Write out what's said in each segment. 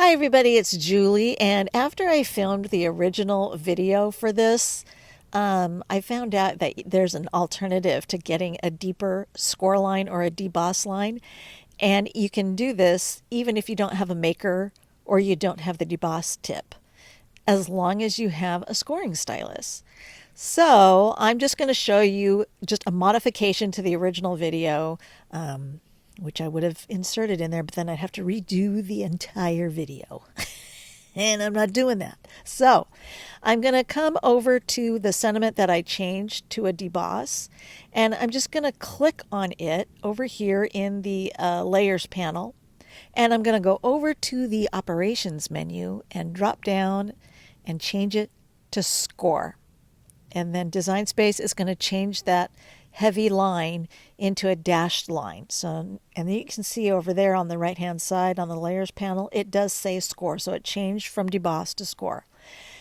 Hi everybody, it's Julie, and after I filmed the original video for this, I found out that there's an alternative to getting a deeper score line or a deboss line, and you can do this even if you don't have a maker or you don't have the deboss tip, as long as you have a scoring stylus. So I'm just going to show you just a modification to the original video, which I would have inserted in there, but then I'd have to redo the entire video. And I'm not doing that. So I'm going to come over to the sentiment that I changed to a deboss, and I'm just going to click on it over here in the layers panel. And I'm going to go over to the operations menu and drop down and change it to score. And then design space is going to change that heavy line into a dashed line. So, and you can see over there on the right hand side on the layers panel, it does say score. So it changed from deboss to score.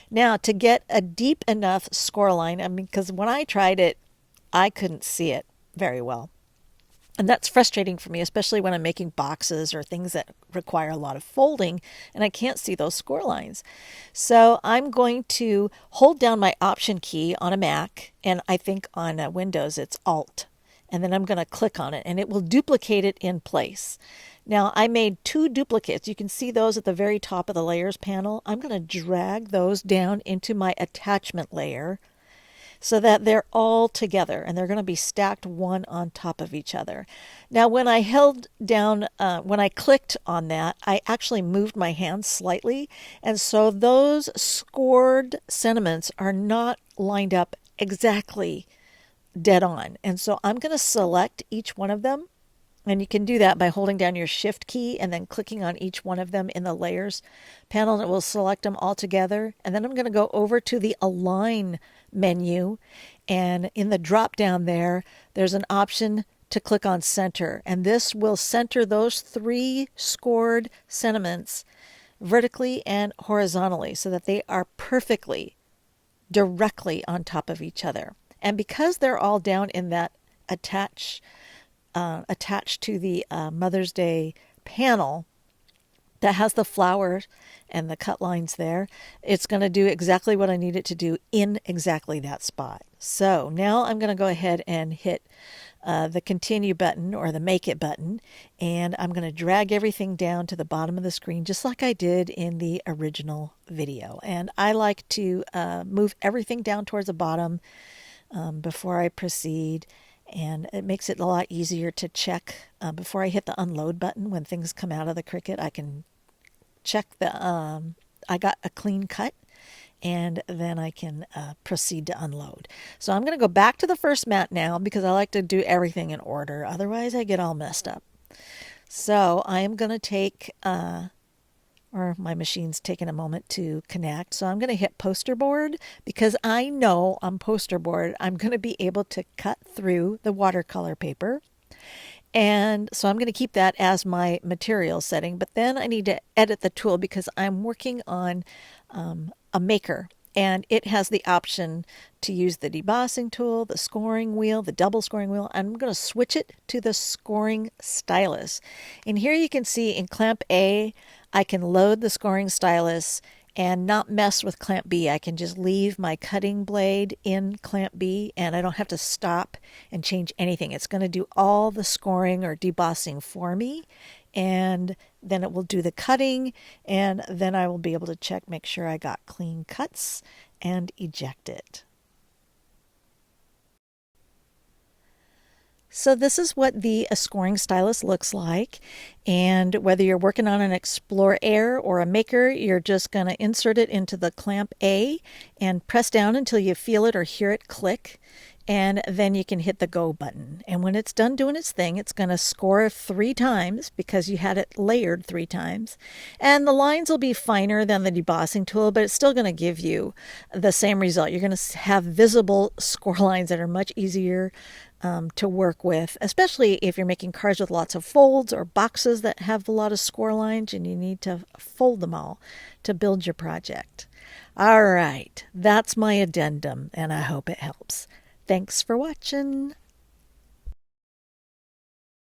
Now to get a deep enough score line, because when I tried it, I couldn't see it very well. And that's frustrating for me, especially when I'm making boxes or things that require a lot of folding and I can't see those score lines. So I'm going to hold down my Option key on a Mac, and I think on Windows it's Alt. And then I'm going to click on it and it will duplicate it in place. Now I made two duplicates. You can see those at the very top of the layers panel. I'm going to drag those down into my attachment layer, so that they're all together and they're going to be stacked one on top of each other. Now, when I held down, when I clicked on that, I actually moved my hand slightly. And so those scored sentiments are not lined up exactly dead on. And so I'm going to select each one of them. And you can do that by holding down your Shift key and then clicking on each one of them in the layers panel, and it will select them all together. And then I'm going to go over to the Align menu, and in the drop down there's an option to click on Center, and this will center those three scored sentiments vertically and horizontally so that they are perfectly directly on top of each other. And because they're all down in that attached to the Mother's Day panel that has the flowers and the cut lines there, it's going to do exactly what I need it to do in exactly that spot. So now I'm going to go ahead and hit the continue button or the make it button, and I'm going to drag everything down to the bottom of the screen just like I did in the original video. And I like to move everything down towards the bottom before I proceed. And it makes it a lot easier to check before I hit the unload button. When things come out of the Cricut, I can check I got a clean cut, and then I can proceed to unload. So I'm going to go back to the first mat now because I like to do everything in order. Otherwise, I get all messed up. So I am going to take, or my machine's taking a moment to connect. So I'm going to hit poster board because I know on poster board I'm going to be able to cut through the watercolor paper. And so I'm going to keep that as my material setting, but then I need to edit the tool because I'm working on a maker, and it has the option to use the debossing tool, the scoring wheel, the double scoring wheel. I'm going to switch it to the scoring stylus. And here you can see in clamp A, I can load the scoring stylus and not mess with clamp B. I can just leave my cutting blade in clamp B, and I don't have to stop and change anything. It's going to do all the scoring or debossing for me, and then it will do the cutting, and then I will be able to check, make sure I got clean cuts, and eject it. So this is what the scoring stylus looks like, and whether you're working on an Explore Air or a Maker, you're just going to insert it into the clamp A and press down until you feel it or hear it click, and then you can hit the go button. And when it's done doing its thing, it's going to score 3 times because you had it layered 3 times, and the lines will be finer than the debossing tool, but it's still going to give you the same result. You're going to have visible score lines that are much easier to work with, especially if you're making cards with lots of folds or boxes that have a lot of score lines and you need to fold them all to build your project. All right, that's my addendum, and I hope it helps. Thanks for watching.